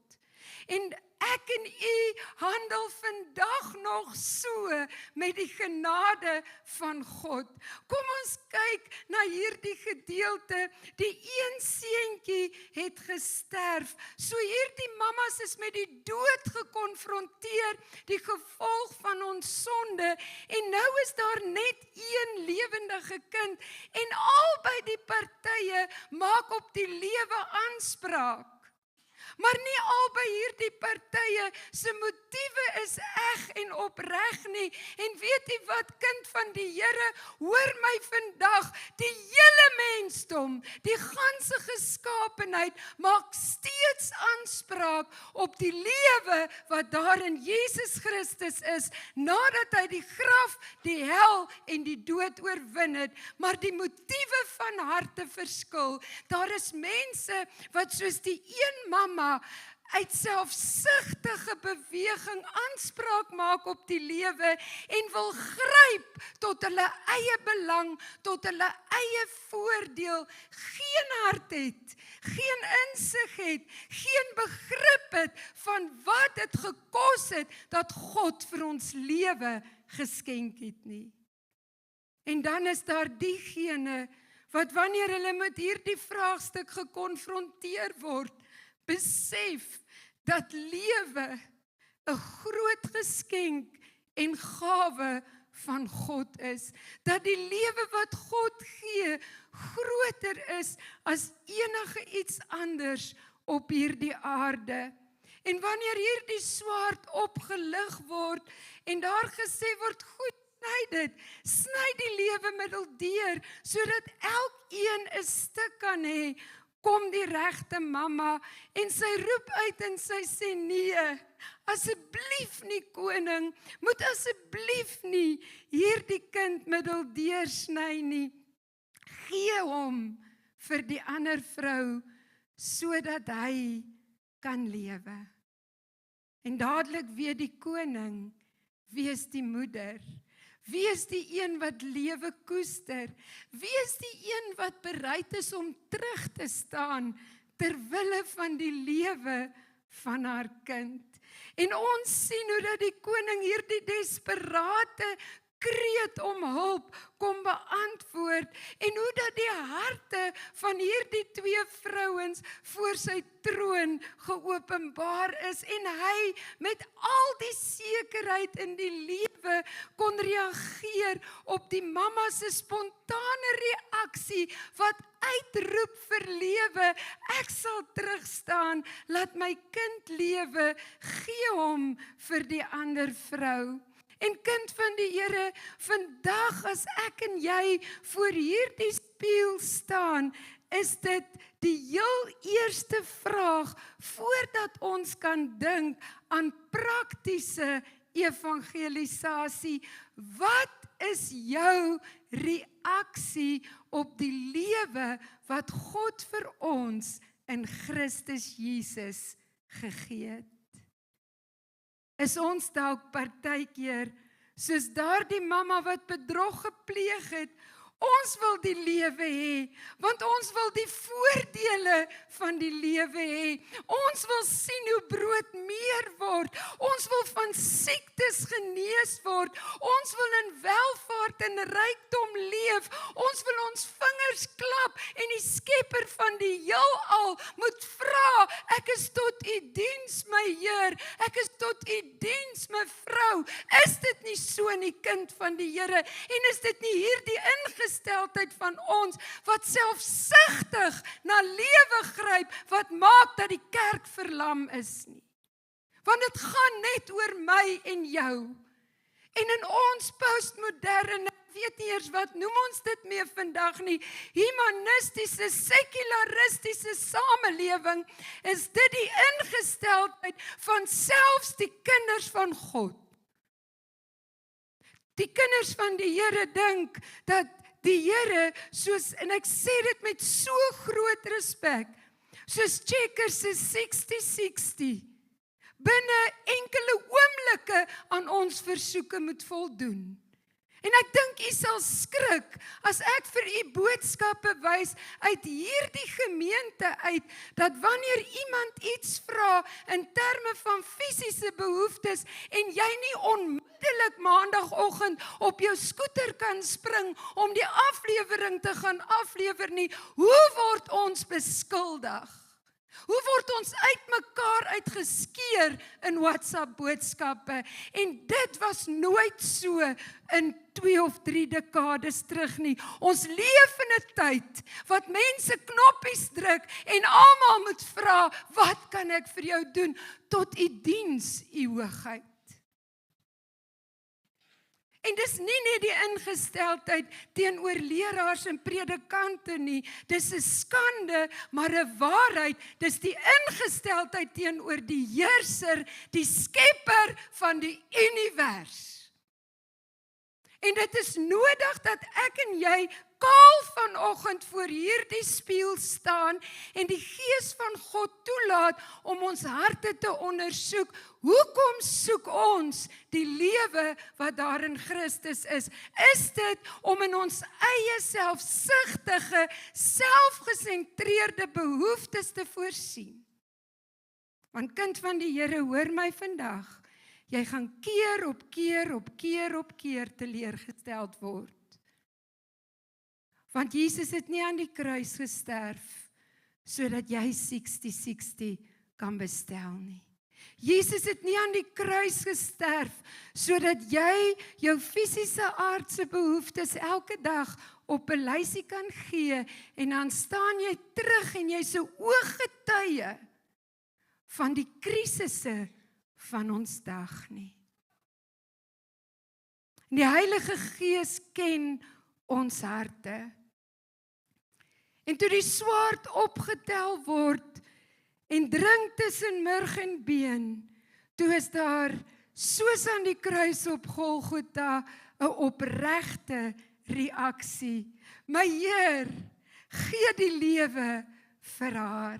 En ek en u handel vandag nog so met die genade van God. Kom ons kyk na hierdie gedeelte. Die een seentjie het gesterf. So hierdie mammas is met die dood gekonfronteer, die gevolg van ons sonde. En nou is daar net een lewendige kind. En albei die partye maak op die lewe aanspraak. Maar nie albei hierdie partye se motiewe is eg en opreg nie. En weet jy wat, kind van die Here, hoor my vandag, die hele mensdom, die ganse geskaapenheid maak steeds aanspraak op die lewe wat daar in Jesus Christus is, nadat hy die graf, die hel en die dood oorwin het. Maar die motiewe van harte verskil. Daar is mense wat soos die een mamma uit selfsugtige beweging aanspraak maak op die lewe en wil gryp tot hulle eie belang, tot hulle eie voordeel, geen hart het, geen insig het, geen begrip het van wat dit gekos het dat God vir ons lewe geskenk het nie. En dan is daar diegene wat wanneer hulle met hierdie vraagstuk gekonfronteer word, besef dat lewe 'n groot geskenk en gawe van God is. Dat die lewe wat God gee groter is as enige iets anders op hierdie aarde. En wanneer hierdie swaard opgelig word en daar gesê word, goed, sny die lewe middeldeur, sodat elkeen 'n stuk kan hê, kom die regte mamma en sy roep uit en sy sê, nee, asseblief nie koning, moet asseblief nie hierdie kind middeldeur sny nie. Gee hom vir die ander vrou, sodat hy kan lewe. En dadelik weet die koning, wie is die moeder? Wie is die een wat lewe koester? Wie is die een wat bereid is om terug te staan ter wille van die lewe van haar kind? En ons sien hoe dat die koning hierdie desperate kreet om hulp kom beantwoord en hoe dat die harte van hierdie twee vrouens voor sy troon geopenbaar is en hy met al die sekerheid in die lewe kon reageer op die mamma se spontane reaksie wat uitroep vir lewe. Ek sal terugstaan, laat my kind lewe, gee hom vir die ander vrou. En kind van die Here, vandag as ek en jy voor hierdie spieël staan, is dit die heel eerste vraag voordat ons kan dink aan praktiese evangelisasie. Wat is jou reaksie op die lewe wat God vir ons in Christus Jesus gegee het? Is ons dalk partykeer soos daardie mamma wat bedrog gepleeg het? Ons wil die lewe hê, want ons wil die voordele van die lewe hê. Ons wil sien hoe brood meer word. Ons wil van siektes genees word. Ons wil in welvaart en rykdom leef. Ons wil ons vingers klap en die skepper van die heelal moet vra, ek is tot u diens, my Heer. Ek is tot u diens, mevrou. Is dit nie so in die kind van die Here? En is dit nie hierdie ingesteldheid van ons wat selfsugtig na lewe gryp, wat maak dat die kerk verlam is nie? Want dit gaan net oor my en jou. En in ons postmoderne, weet nie eers wat noem ons dit meer vandag nie, humanistiese, sekularistiese samelewing, is dit die ingesteldheid van selfs die kinders van God. Die kinders van die Here dink dat die Here, soos, en ek sê dit met so groot respek, soos Checkers se 60-60, binne enkele oomblikke aan ons versoeke moet voldoen. En ek dink u sal skrik as ek vir u boodskappe wys uit hierdie gemeente uit, dat wanneer iemand iets vra in terme van fisiese behoeftes en jy nie onmiddellik maandagooggend op jou skooter kan spring om die aflewering te gaan aflewer nie, hoe word ons beskuldig? Hoe word ons uitmekaar uitgeskeer in WhatsApp boodskappe? En dit was nooit so in 2 of 3 dekades terug nie. Ons leef in 'n tyd wat mense knoppies druk en almal moet vra, wat kan ek vir jou doen? Tot u diens, u hoogheid. En dis nie net die ingesteldheid teenoor leraars en predikante nie, dis 'n skande, maar 'n waarheid, dis die ingesteldheid teenoor die heerser, die skepper van die univers. En dit is nodig dat ek en jy kaal vanoggend voor hierdie spieël staan en die Gees van God toelaat om ons harte te ondersoek. Hoekom soek ons die lewe wat daar in Christus is? Is dit om in ons eie selfsugtige, selfgesentreerde behoeftes te voorsien? Want kind van die Here, hoor my vandag. Jy gaan keer op keer op keer op keer teleurgesteld word. Want Jesus het nie aan die kruis gesterf, sodat jy 60-60 kan bestel nie. Jesus het nie aan die kruis gesterf, sodat jy jou fisiese aardse behoeftes elke dag op 'n lysie kan gee, en dan staan jy terug en jy's 'n ooggetuie van die krisisse van ons dag nie. Die Heilige Gees ken ons harte. En toe die swaard opgetel word en dring tussen murg en been, toe is daar, soos aan die kruis op Golgotha, 'n opregte reaksie. My Heer, gee die lewe vir haar.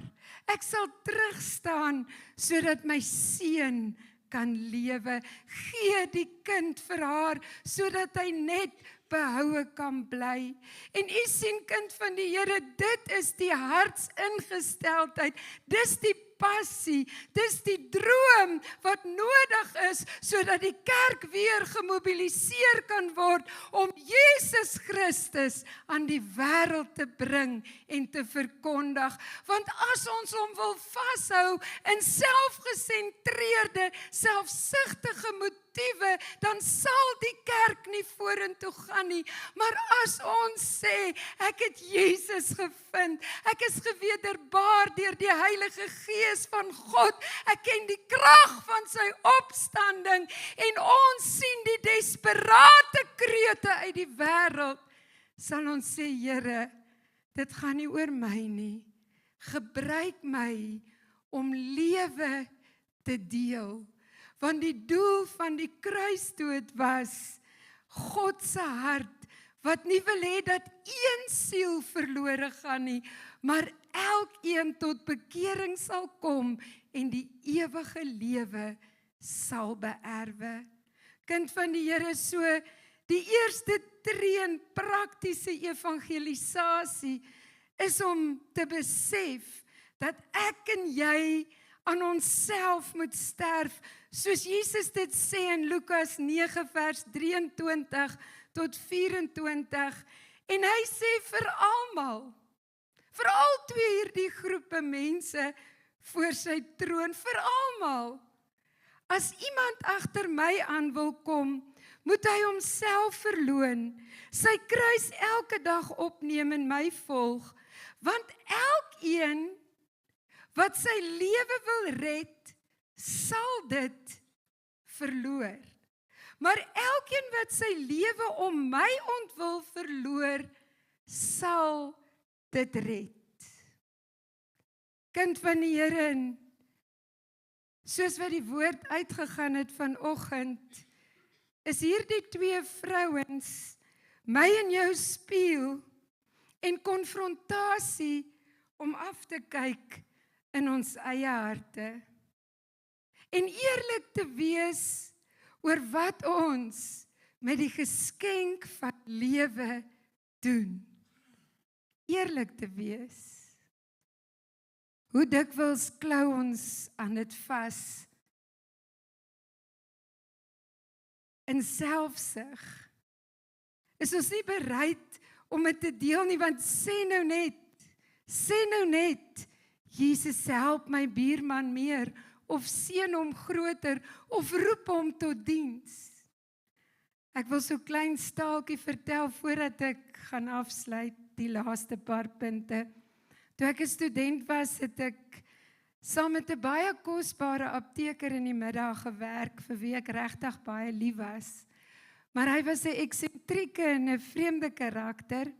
Ek sal terugstaan sodat my seun kan lewe. Gee die kind vir haar sodat hy net behoue kan bly. En u sien, kind van die Here, dit is die hartsingesteldheid, dis die passie, dis die droom wat nodig is sodat die kerk weer gemobiliseer kan word om Jesus Christus aan die wêreld te bring en te verkondig. Want as ons hom wil vashou in selfgesentreerde, selfsugtige motiewe, dan sal die kerk nie vorentoe gaan nie. Maar as ons sê, ek het Jesus gevind, ek is gewederbaar deur die Heilige Gees van God, ek ken die krag van sy opstanding, en ons sien die desperate krete uit die wêreld, sal ons sê, Here, dit gaan nie oor my nie. Gebruik my om lewe te deel. Want die doel van die kruisdood was God se hart, wat nie wil hê dat een siel verlore gaan nie, maar elkeen tot bekering sal kom en die ewige lewe sal beerwe. Kind van die Here, so die eerste tree in praktiese evangelisasie is om te besef dat ek en jy aan onsself moet sterf, soos Jesus dit sê in Lukas 9 vers 23 tot 24, en hy sê vir almal, vir al twee hierdie groepe mense voor sy troon, vir almal, as iemand agter my aan wil kom, moet hy homself verloon, sy kruis elke dag opneem en my volg, want elkeen wat sy lewe wil red, sal dit verloor. Maar elkeen wat sy lewe om my ontwil verloor, sal dit red. Kind van die Here, soos wat die woord uitgegaan het vanoggend, is hierdie twee vrouens my en jou spieël en konfrontasie om af te kyk in ons eie harte. En eerlik te wees oor wat ons met die geskenk van lewe doen. Eerlik te wees. Hoe dikwels klou ons aan dit vas? In selfsug. Is ons nie bereid om dit te deel nie, want sê nou net, Jesus help my buurman meer, of seën hom groter, of roep hom tot diens. Ek wil so klein staaltjie vertel voordat ek gaan afsluit, die laaste paar punte. Toe ek 'n student was, het ek saam met 'n baie kosbare apteker in die middag gewerk, vir wie ek regtig baie lief was. Maar hy was 'n eksentrieke en 'n vreemde karakter.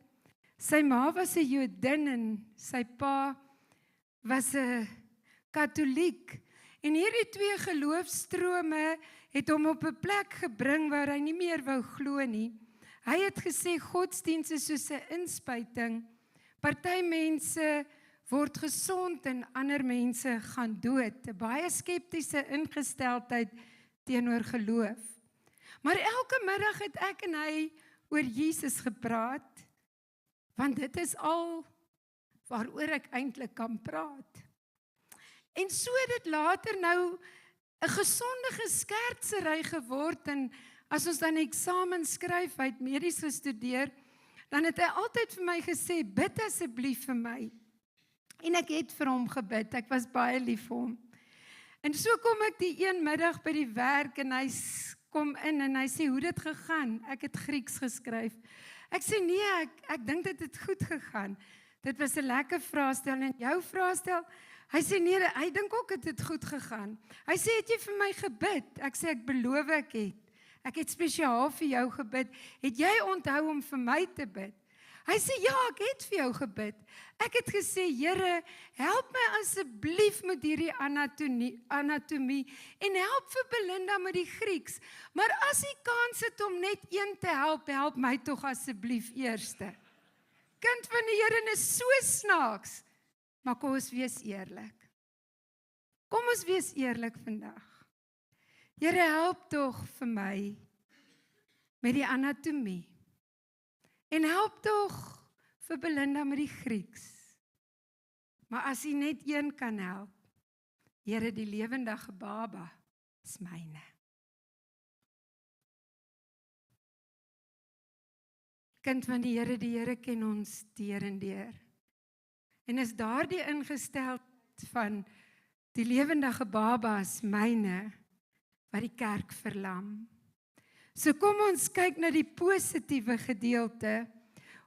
Sy ma was 'n Jodin en sy pa was 'n Katoliek. En hierdie twee geloofstrome het hom op 'n plek gebring waar hy nie meer wou glo nie. Hy het gesê godsdienst is soos 'n inspuiting. Party mense word gesond en ander mense gaan dood. 'n Baie skeptiese ingesteldheid teenoor geloof. Maar elke middag het ek en hy oor Jesus gepraat, want dit is al waaroor ek eintlik kan praat. En so het dit later nou 'n gesonde geskertsery geword, en as ons dan eksamen skryf, hy het medies gestudeer, dan het hy altyd vir my gesê, bid asseblief vir my. En ek het vir hom gebid, ek was baie lief vir hom. En so kom ek die een middag by die werk, en hy kom in, en hy sê, hoe dit gegaan? Ek het Grieks geskryf. Ek sê, nee, ek dink dit het goed gegaan. Dit was 'n lekker vraestel, en jou vraestel? Hy sê, nee, hy dink ook het dit goed gegaan. Hy sê, het jy vir my gebid? Ek sê, ek beloof ek het. Ek het spesiaal vir jou gebid. Het jy onthou om vir my te bid? Hy sê, ja, ek het vir jou gebid. Ek het gesê, Here, help my asseblief met hierdie anatomie en help vir Belinda met die Grieks. Maar as jy kans het om net een te help my tog asseblief eerste. Kind van die Here is so snaaks. Maar kom ons wees eerlik. Kom ons wees eerlik vandag. Here, help tog vir my met die anatomie. En help tog vir Belinda met die Grieks. Maar as jy net een kan help, Here, die lewendige baba is myne. Kind van die Here ken ons deur en deur. En is daardie ingesteld van die lewendige baba is myne, wat die kerk verlam. So kom ons kyk na die positiewe gedeelte.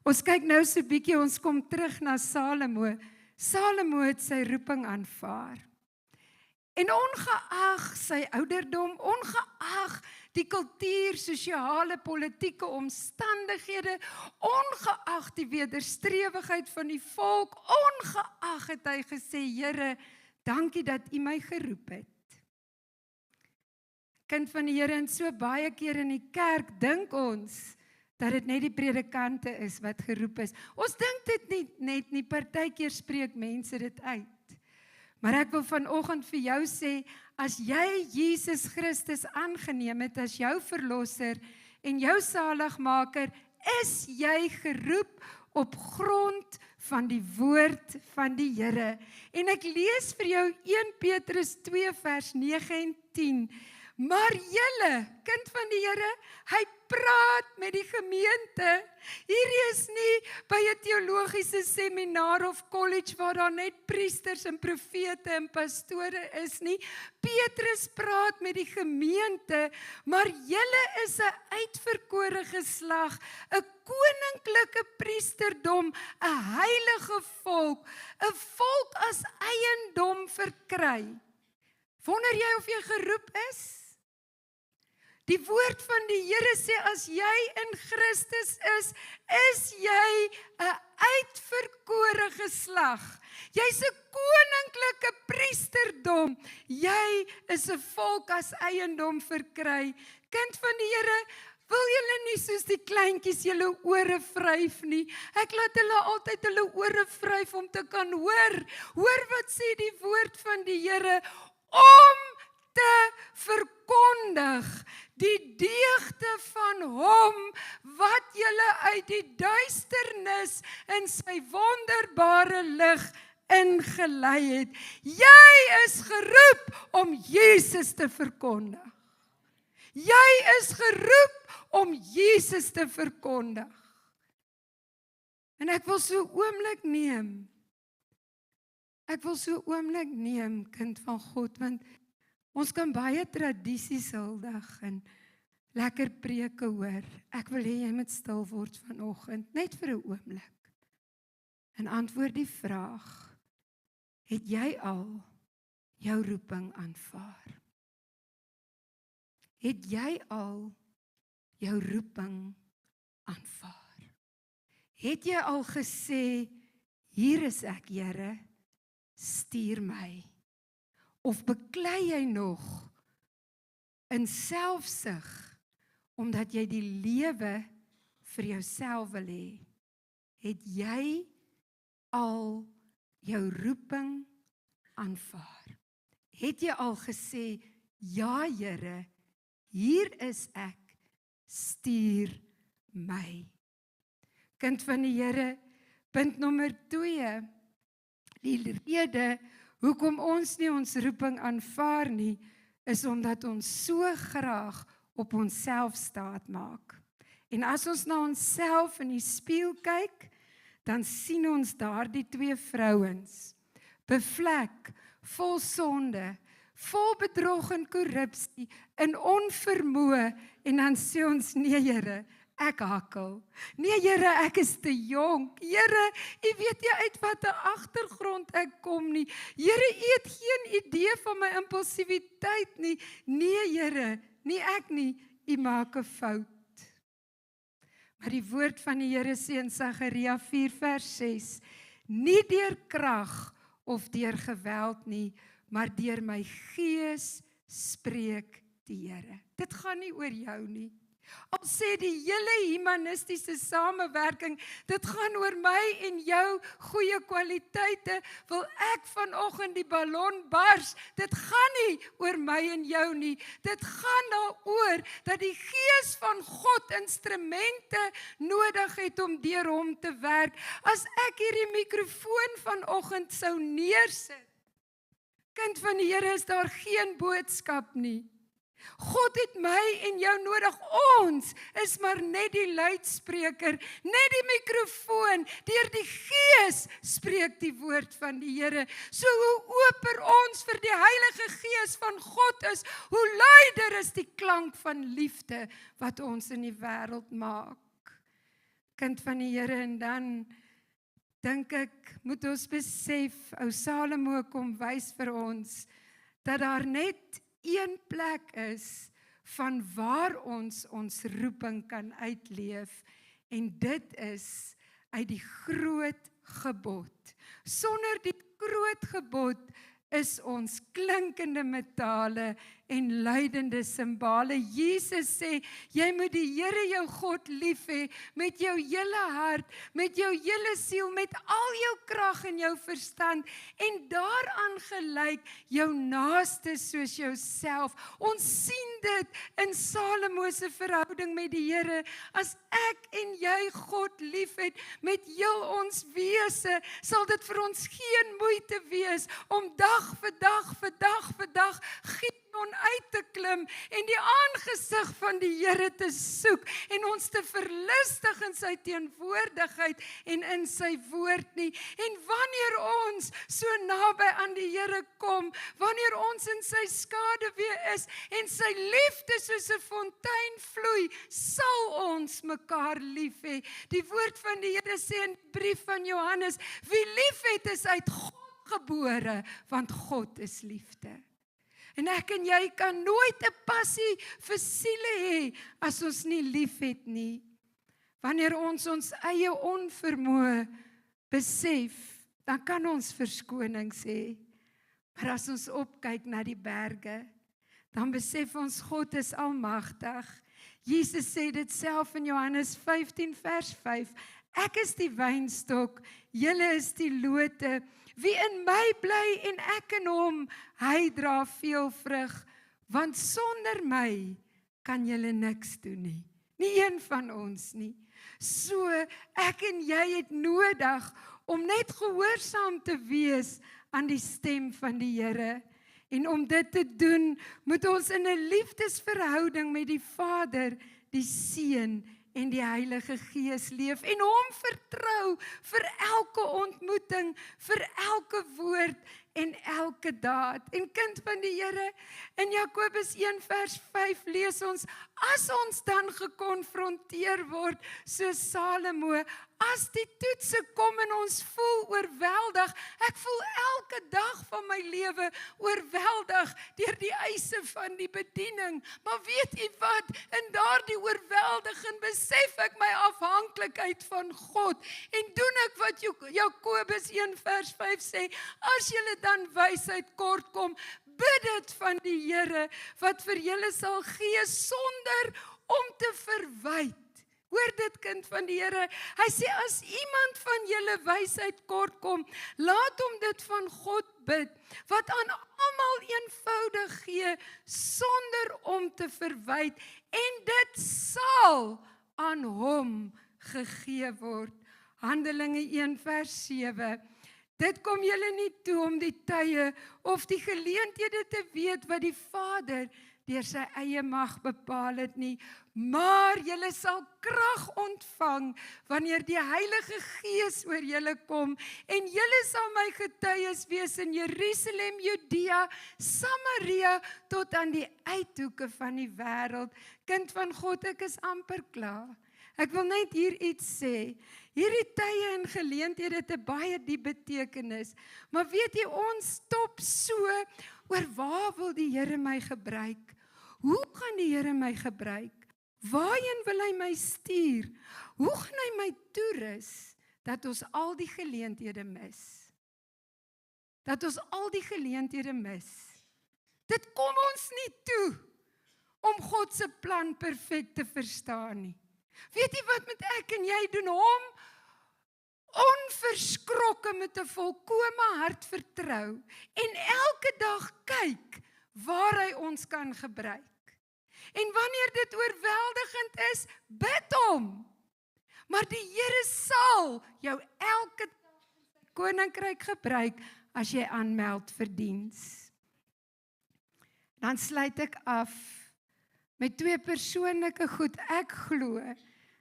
Ons kyk nou so bietjie, ons kom terug na Salomo. Salomo het sy roeping aanvaar. En ongeag sy ouderdom, ongeag die kultuur, sosiale, politieke omstandighede, ongeag die wederstrewigheid van die volk, ongeag het hy gesê, Here, dankie dat U my geroep het. Kind van die Here, en so baie keer in die kerk dink ons dat dit net die predikante is wat geroep is. Ons dink dit nie net nie, partykeer spreek mense dit uit. Maar ek wil vanoggend vir jou sê, as jy Jesus Christus aangeneem het as jou verlosser en jou saligmaker, is jy geroep op grond van die woord van die Here. En ek lees vir jou 1 Petrus 2 vers 9 en 10. Maar julle, kind van die Here, hy praat met die gemeente. Hierdie is nie by 'n teologiese seminar of college waar daar net priesters en profete en pastore is nie. Petrus praat met die gemeente, maar julle is 'n uitverkore geslag, 'n koninklike priesterdom, 'n heilige volk, 'n volk as eiendom verkry. Wonder jy of jy geroep is? Die woord van die Here sê, as jy in Christus is jy 'n uitverkore geslag. Jy's 'n koninklike priesterdom. Jy is 'n volk as eiendom verkry. Kind van die Here, wil julle nie soos die kleintjies julle ore vryf nie? Ek laat hulle altyd hulle ore vryf om te kan hoor. Hoor wat sê die woord van die Here, om te verkondig die deugde van hom wat julle uit die duisternis in sy wonderbare lig ingelei het. Jy is geroep om Jesus te verkondig. Jy is geroep om Jesus te verkondig. En ek wil so 'n oomblik neem. Ek wil so 'n oomblik neem, kind van God, want ons kan baie tradisies huldig en lekker preke hoor. Ek wil hê jy moet stil word vanoggend, net vir 'n oomblik. En antwoord die vraag: het jy al jou roeping aanvaar? Het jy al jou roeping aanvaar? Het jy al gesê, hier is ek, Here, stuur my? Of beklei jy nog in selfsug, omdat jy die lewe vir jouself wil hê? Het jy al jou roeping aanvaar? Het jy al gesê, ja Here, hier is ek, stuur my? Kind van die Here, punt nommer 2, die rede hoekom ons nie ons roeping aanvaar nie, is omdat ons so graag op onsself staat maak. En as ons na onsself in die spieël kyk, dan sien ons daardie 2 vrouens, bevlek, vol sonde, vol bedrog en korrupsie, in onvermoë, en dan sê ons, nee Here, ek hakkel. Nee Here, ek is te jonk. Here, U weet nie uit watter agtergrond ek kom nie. Here, U het geen idee van my impulsiwiteit nie. Nee Here, nie ek nie, U maak 'n fout. Maar die woord van die Here sê in Sagaria 4 vers 6, nie deur krag of deur geweld nie, maar deur my gees spreek die Here. Dit gaan nie oor jou nie. Al sê die hele humanistiese samewerking, dit gaan oor my en jou goeie kwaliteite, wil ek vanoggend die ballon bars. Dit gaan nie oor my en jou nie. Dit gaan daaroor dat die Gees van God instrumente nodig het om deur hom te werk. As ek hierdie mikrofoon vanoggend sou neersit, kind van die Here, is daar geen boodskap nie. God het my en jou nodig. Ons is maar net die luidspreker, net die mikrofoon. Deur die Gees spreek die woord van die Here. So hoe oper ons vir die Heilige Gees van God is, hoe luider is die klank van liefde wat ons in die wêreld maak. Kind van die Here, en dan dink ek, moet ons besef, ou Salomo kom wys vir ons, dat daar net een plek is van waar ons roeping kan uitleef, en dit is uit die groot gebod. Sonder die groot gebod is ons klinkende metale en luidende simbale. Jesus sê, jy moet die Here jou God lief hê, met jou hele hart, met jou hele siel, met al jou krag en jou verstand, en daaraan gelyk jou naaste soos jouself. Ons sien dit in Salomo se verhouding met die Here. As ek en jy God lief het met heel ons wese, sal dit vir ons geen moeite wees om dag vir dag Gideon uit te klim en die aangesig van die Here te soek en ons te verlustig in sy teenwoordigheid en in sy woord nie. En wanneer ons so naby aan die Here kom, wanneer ons in sy skaduwee is en sy liefde soos 'n fontein vloei, sal ons mekaar lief hê. Die woord van die Here sê in die brief van Johannes, wie lief het is uit God gebore, want God is liefde. En ek en jy kan nooit 'n passie vir siele hê as ons nie lief het nie. Wanneer ons ons eie onvermoë besef, dan kan ons verskoning sê. Maar as ons opkyk na die berge, dan besef ons God is almagtig. Jesus sê dit self in Johannes 15 vers 5. Ek is die wynstok, julle is die lote. Wie in my bly en ek in hom, hy dra veel vrug, want sonder my kan julle niks doen nie. Nie een van ons nie. So, ek en jy het nodig om net gehoorsaam te wees aan die stem van die Here. En om dit te doen, moet ons in 'n liefdesverhouding met die Vader, die Seun en die Heilige Gees leef en hom vertrou vir elke ontmoeting, vir elke woord en elke daad. En kind van die Here, in Jakobus 1 vers 5 lees ons, as ons dan gekonfronteer word, soos Salomo, as die toetse kom en ons voel oorweldig, ek voel elke dag van my lewe oorweldig deur die eise van die bediening, maar weet jy wat, in daardie oorweldiging besef ek my afhanklikheid van God, en doen ek wat Jakobus 1 vers 5 sê, as julle dan wysheid kort kom, bid dit van die Here, wat vir julle sal gee, sonder om te verwyd. Hoor dit, kind van die Here, hy sê, as iemand van julle wysheid kort kom, laat hom dit van God bid, wat aan almal eenvoudig gee, sonder om te verwyd, en dit sal aan hom gegee word. Handelinge 1 vers 7. Dit kom julle nie toe om die tye of die geleenthede te weet wat die Vader deur sy eie mag bepaal het nie, maar julle sal krag ontvang wanneer die Heilige Gees oor julle kom, en julle sal my getuies wees in Jerusalem, Judea, Samaria, tot aan die uithoeke van die wêreld. Kind van God, ek is amper klaar. Ek wil net hier iets sê. Hierdie tye en geleenthede het 'n baie diep betekenis. Maar weet jy, ons stop so oor waar wil die Here my gebruik? Hoe gaan die Here my gebruik? Waarheen wil hy my stuur? Hoe gaan hy my toerus dat ons al die geleenthede mis? Dat ons al die geleenthede mis. Dit kom ons nie toe om God se plan perfek te verstaan nie. Weet jy wat met ek en jy doen? Hom onverskrokke met 'n volkome hart vertrou en elke dag kyk waar hy ons kan gebruik. En wanneer dit oorweldigend is, bid hom. Maar die Here sal jou elke dag in sy koninkryk gebruik as jy aanmeld vir diens. Dan sluit ek af met 2 persoonlike goed. Ek glo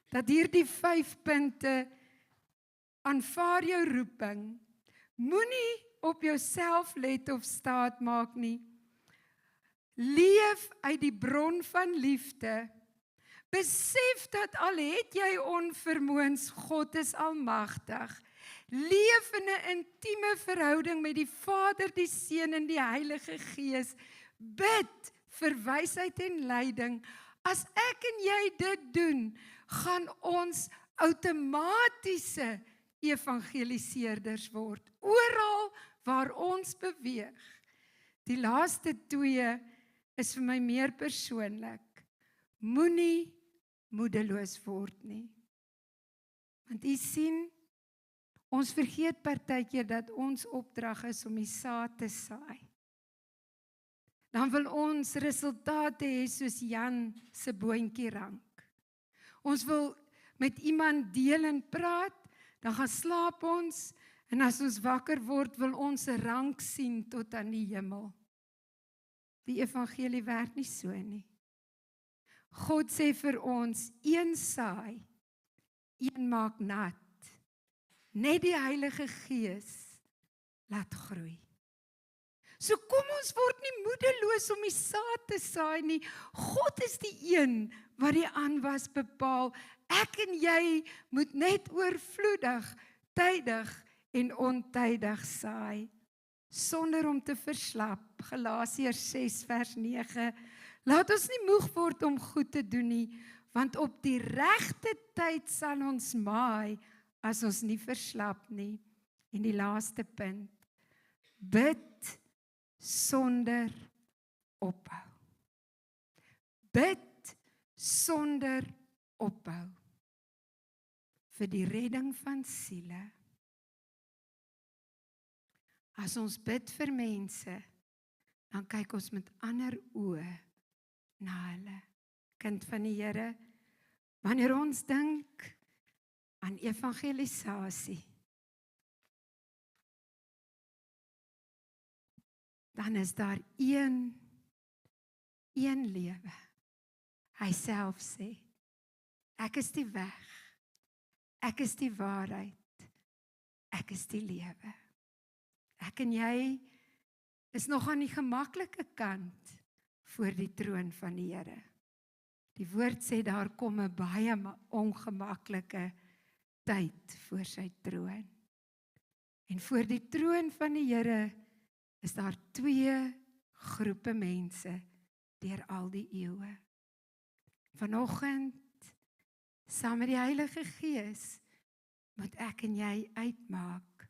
dat hierdie 5 punte, aanvaar jou roeping, moenie op jouself let of staat maak nie, leef uit die bron van liefde, besef dat al het jy onvermoëns, God is almagtig, leef in 'n intieme verhouding met die Vader, die Seun en die Heilige Gees, bid vir wysheid en leiding. As ek en jy dit doen, gaan ons outomatiese evangeliseerders word, oral waar ons beweeg. Die laaste 2 is vir my meer persoonlik. Moenie moedeloos word nie. Want u sien, ons vergeet partykeer dat ons opdrag is om die saad te saai. Dan wil ons resultate hê soos Jan se boontjie rank. Ons wil met iemand deel en praat, dan gaan slaap ons, en as ons wakker word, wil ons 'n rank sien tot aan die hemel. Die evangelie werk nie so nie. God sê vir ons, 1 saai, 1 maak nat. Net die Heilige Gees laat groei. So kom ons word nie moedeloos om die saad te saai nie. God is die een wat die aanwas bepaal. Ek en jy moet net oorvloedig, tydig en ontydig saai, sonder om te verslap. Galasiërs 6 vers 9. Laat ons nie moeg word om goed te doen nie, want op die regte tyd sal ons maai, as ons nie verslap nie. En die laaste punt, bid sonder ophou. Bid sonder ophou. Vir die redding van siele. As ons bid vir mense, dan kyk ons met ander oë na hulle. Kind van die Here, wanneer ons dink aan evangelisasie, dan is daar een lewe. Hy self sê, ek is die weg, ek is die waarheid, ek is die lewe. Ek en jy is nog aan die gemaklike kant voor die troon van die Here. Die woord sê daar kom 'n baie ongemaklike tyd voor sy troon. En voor die troon van die Here is daar 2 groepe mense deur al die eeue. Vanoggend, saam met die Heilige Gees, moet ek en jy uitmaak,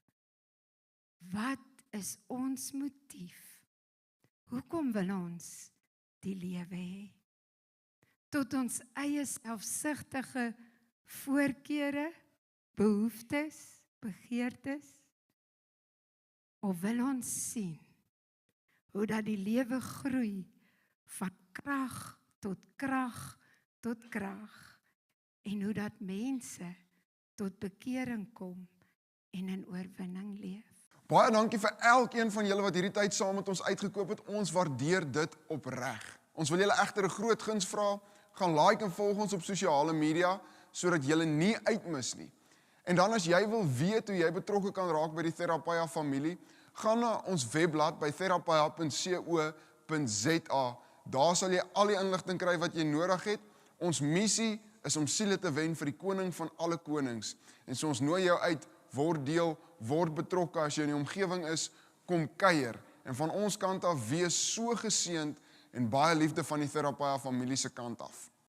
wat is ons motief? Hoekom wil ons die lewe hê? Tot ons eie selfsugtige voorkeure, behoeftes, begeertes? Of wil ons sien hoe dat die lewe groei van krag tot krag tot krag en hoe dat mense tot bekering kom en in oorwinning leef? Baie dankie vir elkeen van julle wat hierdie tyd saam met ons uitgekoop het. Ons waardeer dit opreg. Ons wil julle egter 'n groot guns vra. Gaan like en volg ons op sosiale media sodat julle nie uitmis nie. En dan as jy wil weet hoe jy betrokke kan raak by die Therapia familie, gaan na ons webblad by therapia.co.za. Daar sal jy al die inligting kry wat jy nodig het. Ons missie is om siele te wen vir die koning van alle konings. En so ons nooi jou uit, word deel, word betrokke as jy in die omgewing is, kom kuier. En van ons kant af, wees so geseënd en baie liefde van die Therapia familie se kant af.